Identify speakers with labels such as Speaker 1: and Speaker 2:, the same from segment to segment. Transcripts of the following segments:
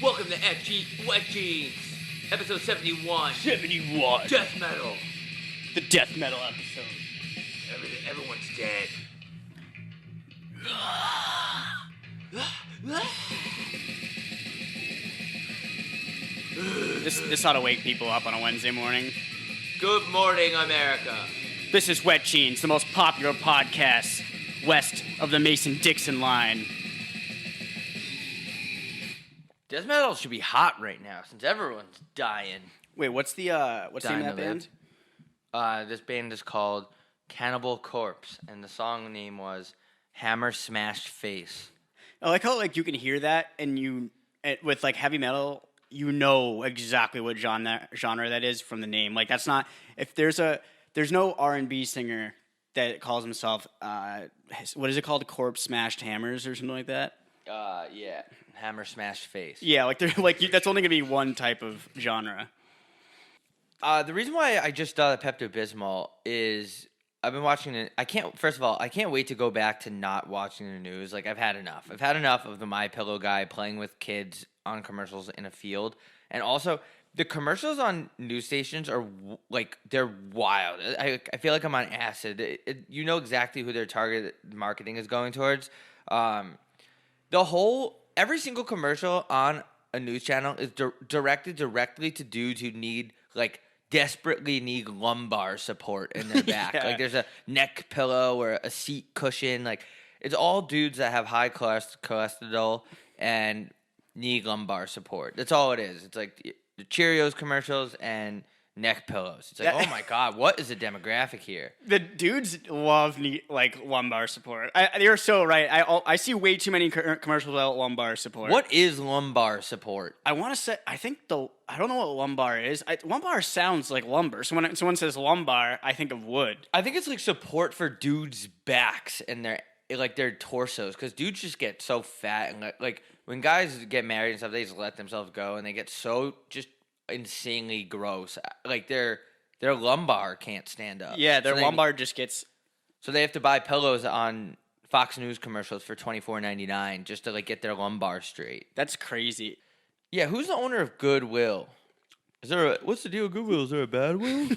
Speaker 1: Welcome to FG Wet Jeans, episode 71.
Speaker 2: 71.
Speaker 1: Death metal.
Speaker 2: The death metal episode.
Speaker 1: Everyone's dead.
Speaker 2: This ought to wake people up on a Wednesday morning.
Speaker 1: Good morning, America.
Speaker 2: This is Wet Jeans, the most popular podcast west of the Mason-Dixon line.
Speaker 1: Death metal should be hot right now since everyone's dying.
Speaker 2: Wait, what's the name of that band?
Speaker 1: This band is called Cannibal Corpse, and the song name was Hammer Smashed Face.
Speaker 2: I like how you can hear that, and with heavy metal, you know exactly what genre that is from the name. Like that's not if there's no R&B singer that calls himself what is it called, Corpse Smashed Hammers or something like that.
Speaker 1: Yeah, Hammer Smashed Face.
Speaker 2: Yeah, that's only gonna be one type of genre.
Speaker 1: The reason why I just thought of Pepto-Bismol is I've been watching it. I can't wait to go back to not watching the news. Like, I've had enough. I've had enough of the MyPillow guy playing with kids on commercials in a field. And also, the commercials on news stations are, they're wild. I feel like I'm on acid. You know exactly who their target marketing is going towards. Every single commercial on a news channel is directed directly to dudes who desperately need lumbar support in their back.
Speaker 2: Yeah.
Speaker 1: There's a neck pillow or a seat cushion. It's all dudes that have high cholesterol and need lumbar support. That's all it is. It's like the Cheerios commercials and neck pillows. It's oh my God, what is the demographic here?
Speaker 2: The dudes love lumbar support. You're so right. I see way too many commercials about lumbar support.
Speaker 1: What is lumbar support?
Speaker 2: I want to say I don't know what lumbar is. Lumbar sounds like lumber. So when someone says lumbar, I think of wood.
Speaker 1: I think it's support for dudes' backs and their torsos, because dudes just get so fat and when guys get married and stuff, they just let themselves go and they get so just insanely gross. Their lumbar can't stand up.
Speaker 2: Yeah, their lumbar just gets.
Speaker 1: So they have to buy pillows on Fox News commercials for $24.99 just to get their lumbar straight.
Speaker 2: That's crazy.
Speaker 1: Yeah, who's the owner of Goodwill? What's the deal with Goodwill? Is there a bad will?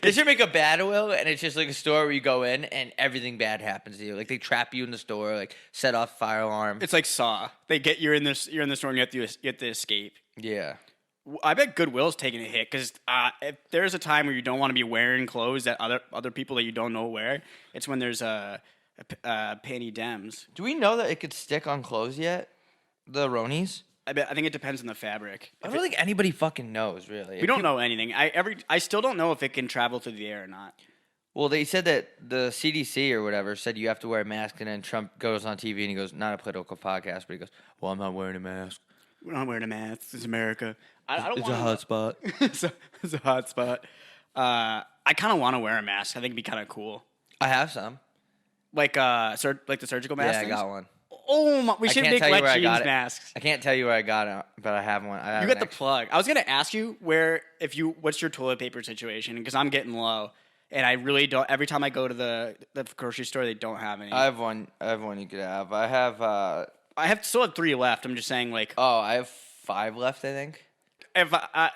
Speaker 1: They should make a bad will, and it's just a store where you go in and everything bad happens to you. They trap you in the store, set off fire alarm.
Speaker 2: It's like Saw. They get you're in the store and you have to escape.
Speaker 1: Yeah.
Speaker 2: I bet Goodwill's taking a hit because if there's a time where you don't want to be wearing clothes that other people that you don't know wear, it's when there's panty dems.
Speaker 1: Do we know that it could stick on clothes yet? The Ronies?
Speaker 2: I think it depends on the fabric.
Speaker 1: I don't think anybody fucking knows, really.
Speaker 2: We don't know anything. I still don't know if it can travel through the air or not.
Speaker 1: Well, they said that the CDC or whatever said you have to wear a mask, and then Trump goes on TV and he goes, not a political podcast, but he goes, well, I'm not wearing a mask.
Speaker 2: We're not wearing a mask. It's America. It's
Speaker 1: a hot spot.
Speaker 2: It's a hot spot. I kind of want to wear a mask. I think it'd be kind of cool.
Speaker 1: I have some.
Speaker 2: Like the surgical mask.
Speaker 1: Yeah, I got one.
Speaker 2: Oh my! We should make Wet Jeans masks.
Speaker 1: I can't tell you where I got it, but I have one.
Speaker 2: You got the plug. I was gonna ask you what's your toilet paper situation, because I'm getting low, and I really don't. Every time I go to the grocery store, they don't have any.
Speaker 1: I have one you could have.
Speaker 2: I still have 3 left. I'm just saying,
Speaker 1: I have 5 left, I think.
Speaker 2: If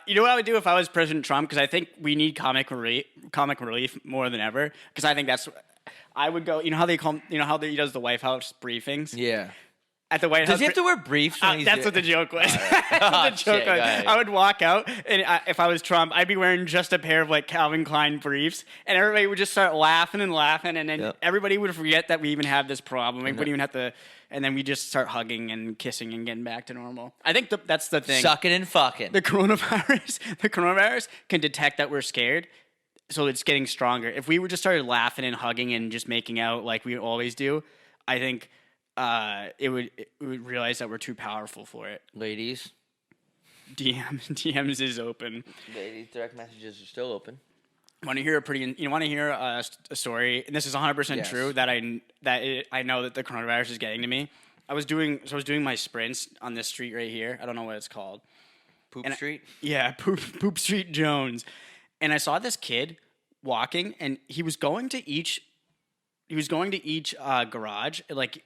Speaker 2: you know what I would do if I was President Trump, because I think we need comic relief more than ever. Because I think I would go. You know how he does the White House briefings.
Speaker 1: Yeah.
Speaker 2: At the White House.
Speaker 1: Does he have to wear briefs?
Speaker 2: That's what the joke was. That's what the joke was. I would walk out, and if I was Trump, I'd be wearing just a pair of Calvin Klein briefs, and everybody would just start laughing, and then everybody would forget that we even have this problem. We wouldn't even have to, and then we just start hugging and kissing and getting back to normal. I think that's the thing.
Speaker 1: Sucking and fucking.
Speaker 2: The coronavirus can detect that we're scared, so it's getting stronger. If we just started laughing and hugging and just making out like we always do, I think. It would realize that we're too powerful for it.
Speaker 1: Ladies,
Speaker 2: DMs is open.
Speaker 1: Ladies, direct messages are still open.
Speaker 2: Want to hear a story? And this is 100% true. That I know that the coronavirus is getting to me. I was doing my sprints on this street right here. I don't know what it's called.
Speaker 1: Poop Street.
Speaker 2: Poop Street Jones. And I saw this kid walking, and he was going to each garage,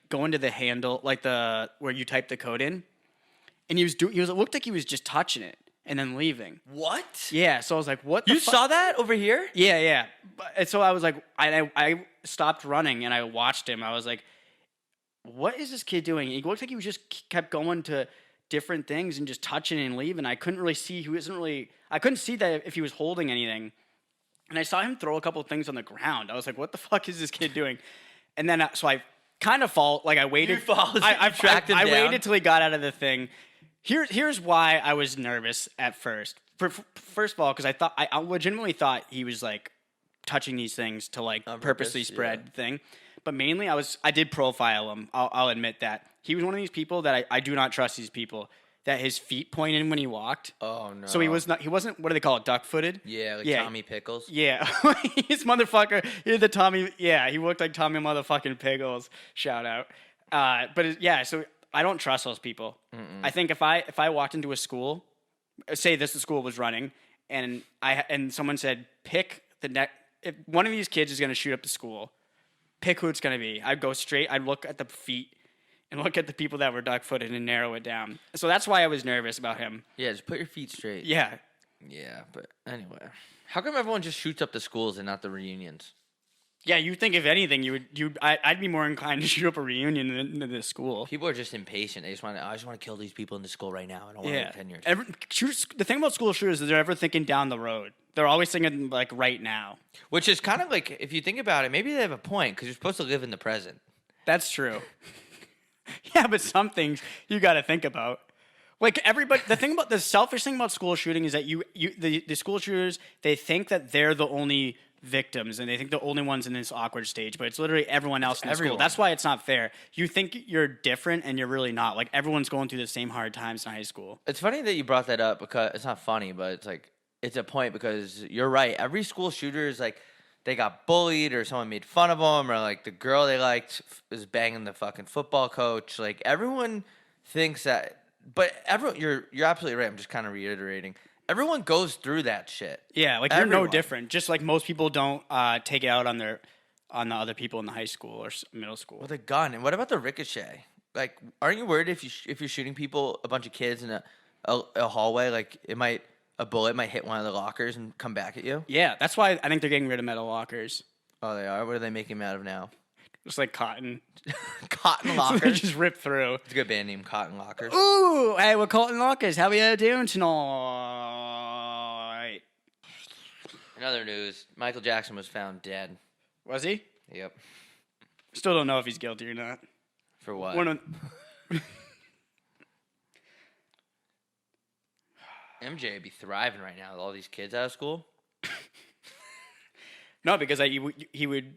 Speaker 2: going to the handle, where you type the code in, and it looked like he was just touching it and then leaving.
Speaker 1: What?
Speaker 2: Yeah, so I was like, what the
Speaker 1: You saw that over here?
Speaker 2: Yeah. And so I was like, I stopped running and I watched him. I was like, what is this kid doing? He looked like he was just kept going to different things and just touching and leaving. I couldn't really see I couldn't see that if he was holding anything. And I saw him throw a couple of things on the ground. I was like, what the fuck is this kid doing? And then, so I kind of I waited. I waited till he got out of the thing. Here's why I was nervous at first. First of all, because I legitimately thought he was like touching these things to like purposely spread thing. But mainly I did profile him. I'll admit that. He was one of these people that I do not trust these people. That his feet pointed when he walked.
Speaker 1: Oh no!
Speaker 2: So he wasn't. What do they call it? Duck-footed.
Speaker 1: Yeah, Tommy Pickles.
Speaker 2: Yeah, his motherfucker. He the Tommy. Yeah, he looked like Tommy motherfucking Pickles. Shout out. So I don't trust those people. Mm-mm. I think if I walked into a school, say the school was running, and someone said pick the next. If one of these kids is going to shoot up the school, pick who it's going to be. I'd go straight. I'd look at the feet. And look at the people that were duck-footed and narrow it down. So that's why I was nervous about him.
Speaker 1: Yeah, just put your feet straight.
Speaker 2: Yeah.
Speaker 1: Yeah, but anyway. How come everyone just shoots up the schools and not the reunions?
Speaker 2: Yeah, you think if anything, I'd be more inclined to shoot up a reunion than the school.
Speaker 1: People are just impatient. I just want to kill these people in the school right now. I don't want to wait 10 years.
Speaker 2: The thing about school shooters is they're ever thinking down the road. They're always thinking like right now.
Speaker 1: Which is kind of like, if you think about it, maybe they have a point because you're supposed to live in the present.
Speaker 2: That's true. Yeah, but some things you got to think about. Like everybody, the selfish thing about school shooting is that the school shooters, they think that they're the only victims and they think the only ones in this awkward stage, but it's literally everyone else in the school. That's why it's not fair. You think you're different and you're really not. Like everyone's going through the same hard times in high school.
Speaker 1: It's funny that you brought that up because it's not funny, but it's a point because you're right. Every school shooter is like, they got bullied or someone made fun of them or like the girl they liked was banging the fucking football coach. Like everyone thinks that, but you're absolutely right. I'm just kind of reiterating. Everyone goes through that shit.
Speaker 2: Yeah, like you're no different. Just like most people don't take it out on the other people in the high school or middle school.
Speaker 1: With a gun. And what about the ricochet? Like, aren't you worried if you're shooting people, a bunch of kids in a hallway, like a bullet might hit one of the lockers and come back at you?
Speaker 2: Yeah, that's why I think they're getting rid of metal lockers.
Speaker 1: Oh, they are? What are they making them out of now?
Speaker 2: Just like cotton.
Speaker 1: Cotton lockers?
Speaker 2: So they just rip through.
Speaker 1: It's a good band name, Cotton Lockers.
Speaker 2: Ooh, hey, we're Cotton Lockers. How are you doing tonight?
Speaker 1: In other news, Michael Jackson was found dead.
Speaker 2: Was he?
Speaker 1: Yep.
Speaker 2: Still don't know if he's guilty or not.
Speaker 1: For what? MJ would be thriving right now with all these kids out of school.
Speaker 2: No, because he would,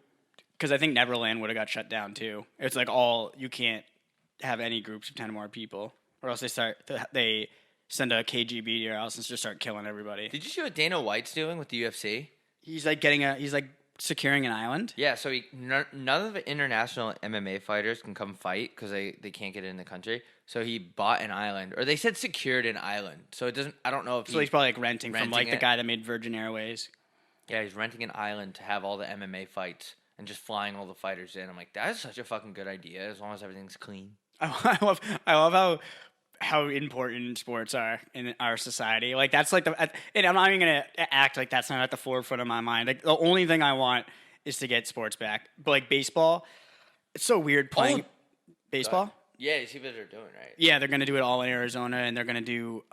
Speaker 2: because I think Neverland would have got shut down too. It's like you can't have any groups of 10 or more people, or else they send a KGB to your house and just start killing everybody.
Speaker 1: Did you see what Dana White's doing with the UFC?
Speaker 2: He's like securing an island.
Speaker 1: Yeah, so none of the international MMA fighters can come fight because they can't get in the country. So he bought an island, or they said secured an island. So it doesn't. I don't know if
Speaker 2: he's probably like renting from like the guy that made Virgin Airways.
Speaker 1: Yeah, he's renting an island to have all the MMA fights and just flying all the fighters in. I'm like, that is such a fucking good idea as long as everything's clean.
Speaker 2: I love how important sports are in our society. Like that's like and I'm not even gonna act like that's not at the forefront of my mind. Like the only thing I want is to get sports back. But like baseball, it's so weird playing baseball.
Speaker 1: Yeah, you see what they're doing, right?
Speaker 2: Yeah, they're gonna do it all in Arizona, and they're gonna do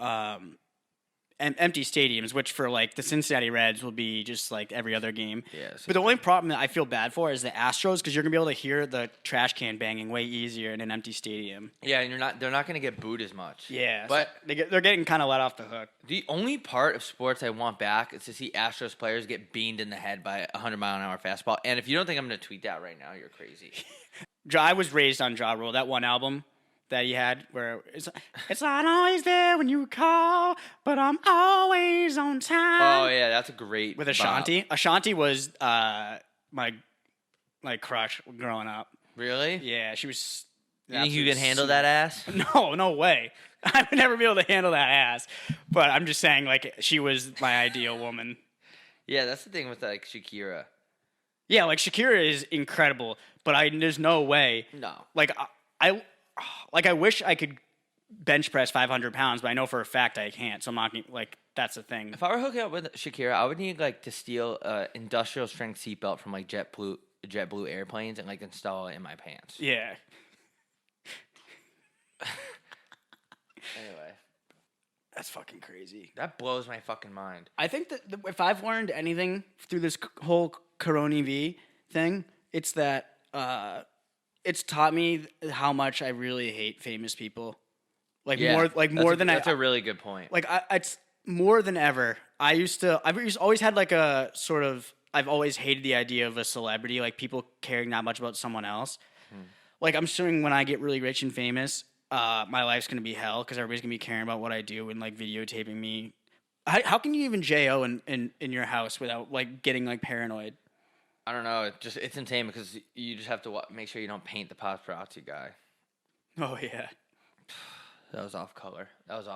Speaker 2: empty stadiums, which for like the Cincinnati Reds will be just like every other game.
Speaker 1: Yeah.
Speaker 2: But the only problem that I feel bad for is the Astros, because you're gonna be able to hear the trash can banging way easier in an empty stadium.
Speaker 1: Yeah, and they're not gonna get booed as much.
Speaker 2: Yeah,
Speaker 1: but
Speaker 2: so they're getting kind of let off the hook.
Speaker 1: The only part of sports I want back is to see Astros players get beamed in the head by a 100-mile-an-hour fastball. And if you don't think I'm gonna tweet that right now, you're crazy.
Speaker 2: I was raised on Ja Rule, that one album that he had where it's not always there when you call, but I'm always on time.
Speaker 1: Oh yeah, that's a great
Speaker 2: with Ashanti. Bop. Ashanti was my crush growing up.
Speaker 1: Really?
Speaker 2: Yeah, she was.
Speaker 1: You think you can handle that ass?
Speaker 2: No way. I would never be able to handle that ass. But I'm just saying, like, she was my ideal woman.
Speaker 1: Yeah, that's the thing with like Shakira.
Speaker 2: Yeah, like Shakira is incredible, but there's no way.
Speaker 1: No.
Speaker 2: Like I wish I could bench press 500 pounds, but I know for a fact I can't. So I'm not like, that's the thing.
Speaker 1: If I were hooking up with Shakira, I would need like to steal industrial strength seatbelt from like JetBlue airplanes and like install it in my pants.
Speaker 2: Yeah.
Speaker 1: Anyway.
Speaker 2: That's fucking crazy.
Speaker 1: That blows my fucking mind.
Speaker 2: I think that if I've learned anything through this whole Corona V thing, it's that it's taught me how much I really hate famous people. Like more than
Speaker 1: that's a really good point.
Speaker 2: Like it's more than ever. I've always had like a sort of, I've always hated the idea of a celebrity, like people caring that much about someone else. Like I'm assuming when I get really rich and famous, my life's gonna be hell because everybody's gonna be caring about what I do and like videotaping me. How can you even JO in your house without like getting like paranoid?
Speaker 1: I don't know. It's insane because you just have to make sure you don't paint the paparazzi guy.
Speaker 2: Oh yeah.
Speaker 1: That was off color. That was off.